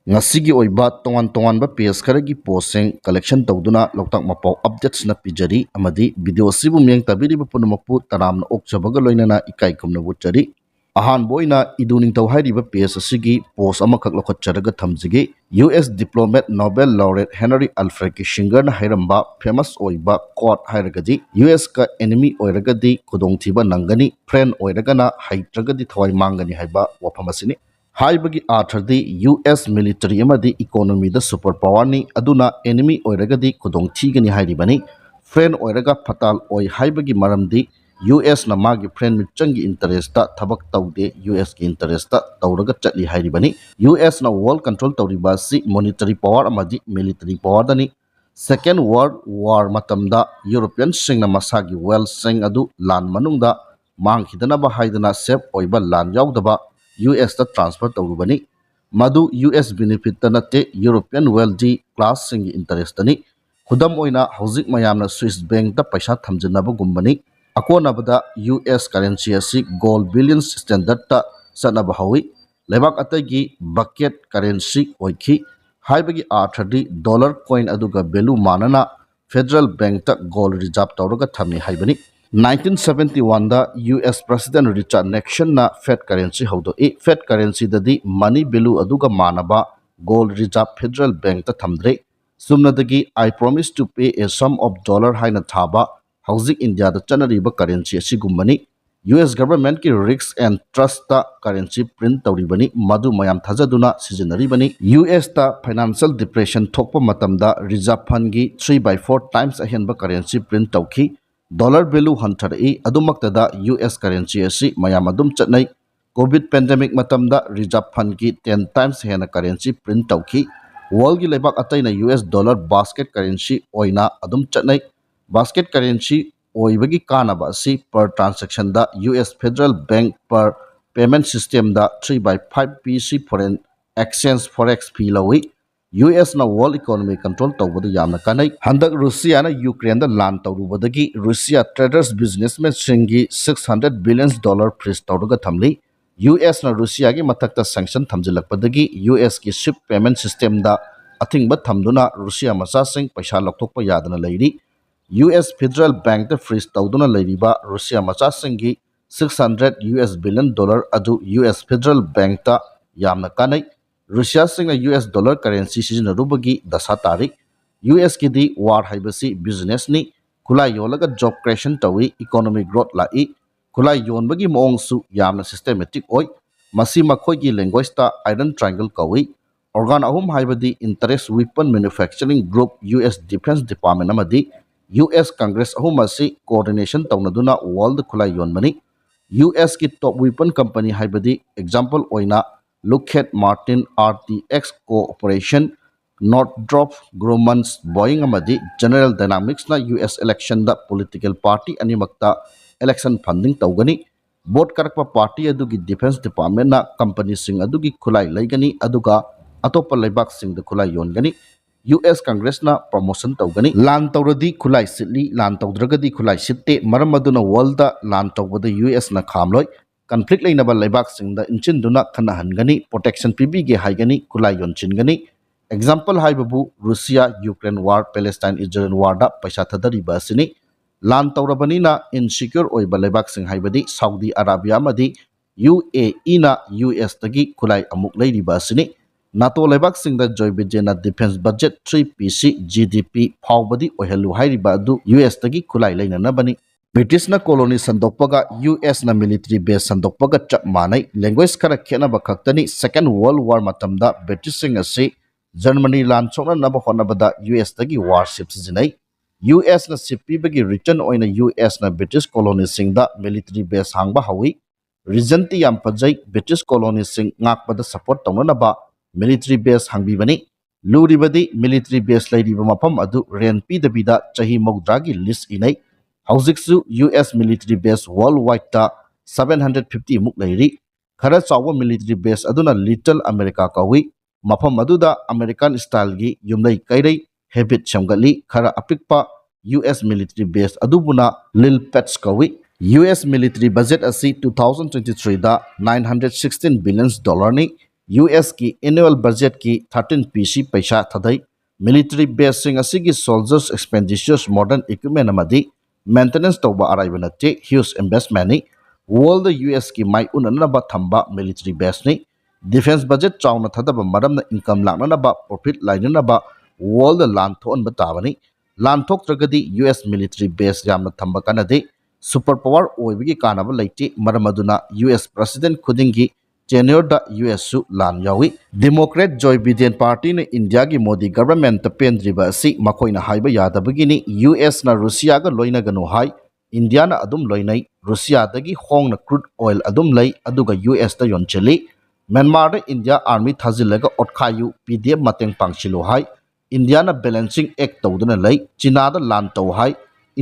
Ngasigi oiba tongan page kharagi posting collection tawduna loktak mapau updates na pijari amadi video sibu miang tabiri punumakpu taramna okchabaga loinana ikai kumna butchari ahan boina iduning tawhairi ba page asigi post amakak lokacharaga thamjigi US diplomat Nobel laureate Henry Alfred Kissinger na hairamba famous oiba quote hairagadi US ka enemy oiragadi Khudong Thiba Nangani friend oiragana Hytradi Thawai Mangani haiba wafamasini haibgi Hytradi US military amadi economy da super power ni aduna enemy oiragadi Khudong thigani hairibani friend oiraga fatal oi haibgi marmdi US na magi friend mitchangi interest ta thabak tawde US ki interest ta tawraga chatli hairibani US na world control tawriba si monetary power amadi military power dani second world war matamda European singna masagi well sing adu lan manungda mangkhidana ba haidna save oiba lan yaudaba US ta transfer tawrubani madu US benefit ta nate European wealthy class sing interest tani khudam oina hauzik mayamna Swiss bank ta paisa thamjanaba gumbani akonabada US currency asi gold billions standard ta sanaba hawi lebak atagi bucket currency oikhi haibagi Hytradi dollar coin aduga value manana federal bank ta gold reserve tawraga thamni haibani 1971 da US President Richard Nixon na Fed currency haudo Fed currency dadi money value aduga manaba gold reserve federal bank ta thamdre sumnadagi I promise to pay a sum of dollar haina thaba hauzik India da chanariba currency asigumbani US government ki risks and trust ta currency print tawribani madu mayam thajaduna sizinaribani US ta financial depression thokpa matamda reserve fund gi 3/4 times ahenba currency print tawki dollar value hanthari adumaktada US currency asi mayam adum chatnai covid pandemic matamda reserve fund gi 10 times hena currency print tawki world gi lebak ataina US dollar basket currency oina adum chatnai basket currency oibagi kanaba si per transaction da US Federal Bank per payment system da 3/5 PC foreign exchange forex fee lawi US na world economy control tawbada yamna kanai handak Russia na Ukraine da land tawrubadagi Russia traders businessmen singi 600 billions dollar freeze tawruga thamli US na Russia gi mathakta sanction thamjilakpadagi US ki ship payment system da athingba thamduna Russia macha sing paisa lokthokpa yadana leiri US Federal Bank the freeze tawduna leiriba Russia macha singi 600 US billion dollar adu US Federal Bank ta yamna kanai Russia singna US dollar currency sizinarubagi dasa tarik US ki di war haibasi business ni khulai yolaga job creation tawi economic growth lai khulai yonbagi moong su yamna systematic oi masi makhoi gi language ta iron triangle kawi organ ahum haibadi interest weapon manufacturing group US Defense Department amadi US Congress ahumasi coordination tawnaduna world khulai yonmani US ki top weapon company haibadi example oina Lockheed Martin RTX Corporation Northrop Grumman's Boeing amadi General Dynamics na US election da political party animakta election funding tawgani board karakpa party adugi defense department na company sing adugi khulai laigani aduga atopa laibak sing da khulai yongani US Congress na promotion tawgani lan tawradi khulai sitli lan tawdragadi khulai sitte maram aduna world da lan tawbada US na khamloi conflict LEINABA laibak singda inchinduna khana hangani protection pibige haigani khulai yonchingani example haibabu Russia Ukraine war Palestine Israel war da paisa thadari basini lan tawrabani na insecure oiba laibak sing haibadi Saudi Arabia amadi UAE na US tagi khulai amuk leiri basini NATO laibak singda Joe Biden na defense budget 3% GDP phawbadi ohelu hairiba adu US tagi khulai leinanabani British na colony sandokpaga US na military base sandokpaga chap manai language kara khenaba khaktani second world war matamda British sing ase Germany lan chona naba honabada US tagi warship sinai US na sipi bagi return oina US na British colony singda military base hangba hawi region ti yam pajai British colony sing ngakpada support tawnaba military base hangbi bani luribadi military base lairiba mapam adu ren pi dabida chahi mogdragi list inai Hauziksu US military base worldwide ta 750 muk leiri khara chawa military base aduna little America kawi mafam aduda American style gi yumlai kairei habit chamgali khara apikpa US military base adubuna lil pets kawi US military budget asi 2023 da 916 billion dollar ni US की annual budget की 13 PC पैसा थदई military base sing asigi soldiers expenditures modern equipment amadi maintenance tawba araiba nate huge investment ni world US की mai unanaba thamba military base ni defense budget chawna thadaba maramna income laknanaba profit lainanaba world land thon batabani land thok tragadi US military base yamna thamba kanade super power oibigi kanaba laiti maramaduna US president khudingi tenure da US su lan yawi democrat joy biden party ne india gi modi government ta pendriba si makoina haiba yadabagi ni US na russia ga loina ganu hai india na adum loinai russia dagi hongna crude oil adum lai aduga US ta yoncheli Myanmar da India army thazilaga otkayu PDF mateng pangchilu hai India na balancing act tawduna lai China da lan taw hai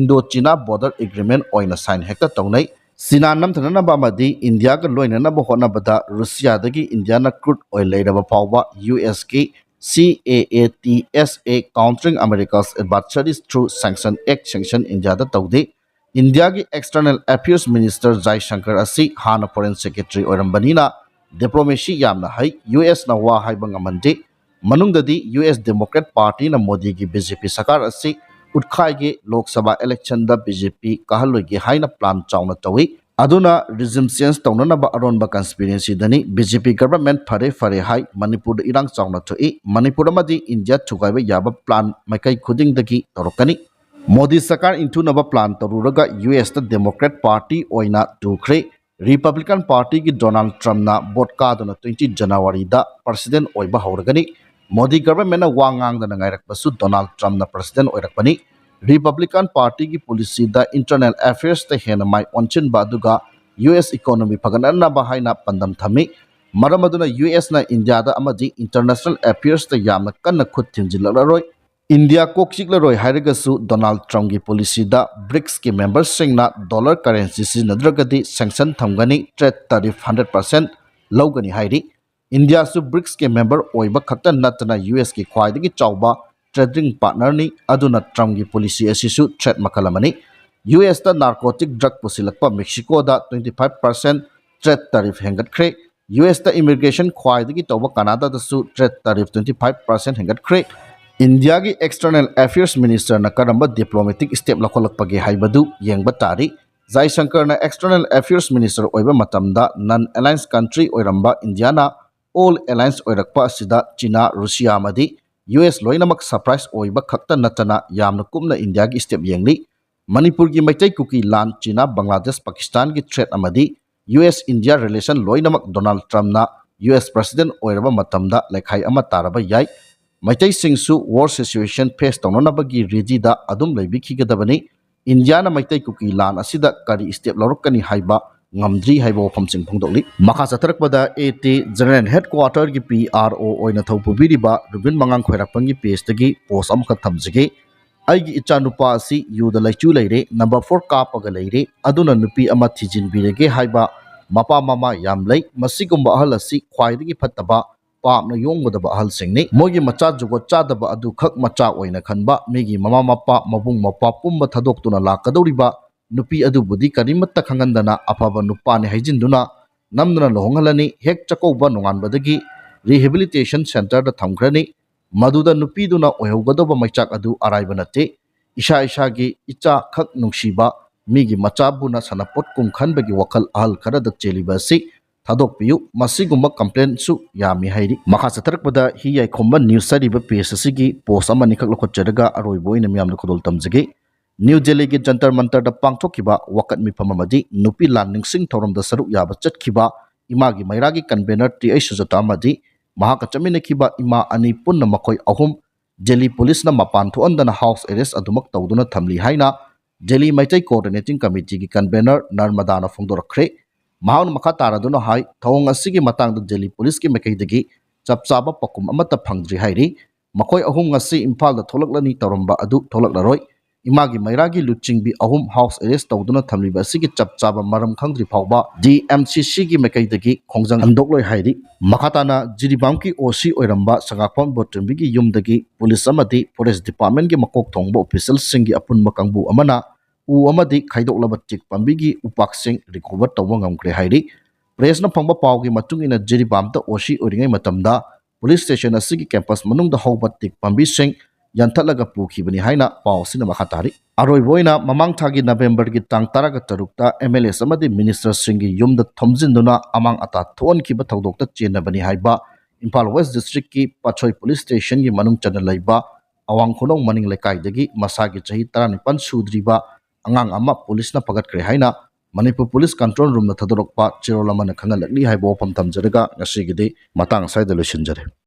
Indo China border agreement oina sign hekta tawnai Sina nam thana ba madi India ga loina na ba hona bada Russia dagi India na crude oil lairaba pawba US ki CAATSA countering America's adversaries through sanction act sanction India da tawde India ki external affairs minister Jai Shankar asi hana foreign secretary oirambanina diplomacy yamna hai US na wa hai bangamande manungdadi US Democrat Party na Modi ki BJP sakar asi utkhai ge Lok Sabha election da BJP kahaloi ge haina plan chawna tawi aduna regime change tawna ba aron ba conspiracy dani BJP government fare hai Manipur da irang chawna thoi Manipur amadi India thugai ba yaba plan makai khuding dagi torokani Modi sakar into naba plan taruraga US da Democrat Party oina tukhre Republican Party ki Donald Trump na botka dona 20 January da president oiba hauragani Modi government na wangang da ngairak basu Donald Trump na president oirakpani Republican Party ki policy da internal affairs ta hena mai onchin ba duga US economy phaganana ba haina pandam thami maramaduna US na India da amadi international affairs ta yamna kanna khut thinjilaroi India kokchiklaroi hairagasu Donald Trump ki policy da BRICS ki members singna dollar currency sinadragadi sanction thamgani trade tariff 100% logani hairi India su BRICS ke member oiba khakta natna US ki khwaidagi chawba trading partner ni aduna Trump ki policy asisu trade makalamani US ta narcotic drug pusilakpa Mexico da 25% trade tariff hengat khre US ta immigration khwaidagi tawba Canada da su trade tariff 25% hengat khre India ki external affairs minister na karamba diplomatic step lakholakpage haibadu yengba tari Jai Shankar na external affairs minister oiba matamda non alliance country oiramba India na all alliance oirakpa sida China Russia amadi US loinamak surprise oiba khakta natana yamna kumna India ki step yengli Manipur ki maitai kuki lan China Bangladesh Pakistan ki threat amadi US India relation loinamak Donald Trump na US president oiraba matamda lekhai ama taraba yai maitai singsu war situation face tawnanabagi ready da adum leibikhigadabani India na maitai kuki lan asida kari step lorokani haiba ngamdri haiba wafamsing phongdokli makha satharakpada AT general headquarter gi PRO oina thopubiriba Rubin Mangang khoirakpangi page tagi post amkha thamjige aigi ichanupa asi yuda laichu leire number 4 kapaga leire aduna nupi ama thijin birege haiba mapa mama yamlai masigumba ahal asi khwaidagi phattaba paapna yongmadaba ahal singni mogi macha jugot chadaba adu khak macha oina khanba megi mama mapa mabung mapa pumba thadoktuna lakadoriba nupi adu budi karimatta khangandana afaba nupani haijinduna namduna lohonghalani hek chakouba nonganbadagi rehabilitation center da thamkhrani maduda nupi duna oihaugadoba maichak adu araiba nate isha isha gi icha khak nungsiba migi macha buna sanapot kum khanbagi wakal ahal kharada cheliba si thadokpiyu masigumba complaint su yami hairi makha satharakpada hi yai khomba news sariba page asigi post amani khak lokhotjaraga aroiboina miyamna khodol tamjage New Delhi ki Jantar Mantar da pangthokkiba wakat mifam amadi nupi lan ningsing thoram da saruk yaba chatkiba imagi mairagi convener ti ai sujata amadi mahaka chaminekhiba ima ani punna makoi ahum Delhi police na mapan thuandana house arrest adumak tawduna thamli haina Delhi Maitai coordinating committee ki convener Narmadana phongdorakre mahaun makha taraduna hai thawng asigi matang da Delhi police ki mekaidagi chapchaba pakum amata phangdri hairi makoi ahum ngasi imphal da tholaklani taramba adu tholaklaroi imagi mairagi luchingbi ahum house arrest tawduna thamliba asigi chapchaba maram khangdri phawba DMCC gi mekaidagi khongjang andokloi hairi makhatana jiribam ki OC oiramba sangakpam botumbi gi yumdagi police amadi forest department gi makok thongba official singi apunma kangbu amana u amadi khaidoklaba tik pambigi upak sing recover tawba ngamkre hairi ꯄ꯭ꯔꯦꯁꯅ ꯐꯪꯕ ꯄꯥꯎꯒꯤ ꯃꯇꯨꯡ ꯏꯟꯅ ꯖꯤꯔꯤꯕꯥꯝꯗ ꯑꯣꯁꯤ ꯑꯣꯏꯔꯤꯉꯩ ꯃꯇꯝꯗ police station ꯑꯁꯤꯒꯤ campus ꯃꯅꯨꯡꯗ ꯍꯧꯕ ꯇꯤꯛ ꯄꯥꯝꯕꯤꯁꯤꯡ ꯌꯥꯟꯊꯠꯂꯒ ꯄꯨꯈꯤꯕꯅꯤ ꯍꯥꯏꯅ ꯄꯥꯎ ꯑꯁꯤꯅ ꯃꯈꯥ ꯇꯥꯔꯤ꯫ ꯑꯔꯣꯏꯕ ꯑꯣꯏꯅ ꯃꯃꯥꯡ ꯊꯥꯒꯤ ꯅꯕꯦꯝꯕꯔꯒꯤ ꯇꯥꯡ 16ꯇ MLAs ꯑꯃꯗꯤ ꯃꯤꯅꯤꯁꯇꯔꯁꯤꯡꯒꯤ ꯌꯨꯝꯗ ꯊꯣꯝꯖꯤꯟꯗꯨꯅ ꯑꯃꯥꯡ ꯑꯇꯥ ꯊꯣꯛꯍꯟꯈꯤꯕ ꯊꯧꯗꯣꯛꯇ ꯆꯦꯟꯅꯕꯅꯤ ꯍꯥꯏꯕ ꯏꯝꯐꯥꯜ ꯋꯦꯁ ꯗꯤꯁꯇ꯭ꯔꯤꯛꯀꯤ ꯄꯥꯠꯁꯣꯏ ꯄꯨꯂꯤꯁ ꯁ꯭ꯇꯦꯁꯟꯒꯤ ꯃꯅꯨꯡ ꯆꯟꯅ ꯂꯩꯕ ꯑꯋꯥꯡ ꯈꯨꯅꯧ ꯃꯅꯤꯡ ꯂꯩꯀꯥꯏꯗꯒꯤ ꯃꯁꯥꯒꯤ ꯆꯍꯤ 19 ꯁꯨꯗ꯭ꯔꯤꯕ ꯑꯉꯥꯡ ꯑꯃ ꯄꯨꯂꯤꯁꯅ ꯐꯒꯠꯈ꯭ꯔꯦ ꯍꯥꯏꯅ ꯃꯅꯤꯄꯨꯔ ꯄꯨꯂꯤꯁ ꯀꯟꯇ꯭ꯔꯣꯜ ꯔꯨꯝꯅ ꯊꯥꯗꯣꯔꯛꯄ ꯆꯦꯔꯣꯜ ꯑꯃꯅ ꯈꯪꯍꯜꯂꯛꯂꯤ ꯍꯥꯏꯕ ꯋꯥꯐꯝ ꯊꯝꯖꯔꯒ ꯉꯁꯤꯒꯤꯗꯤ ꯃꯇꯥꯡ ꯑꯁ꯭ꯋꯥꯏꯗ ꯂꯣꯏꯁꯤꯟꯖꯔꯦ꯫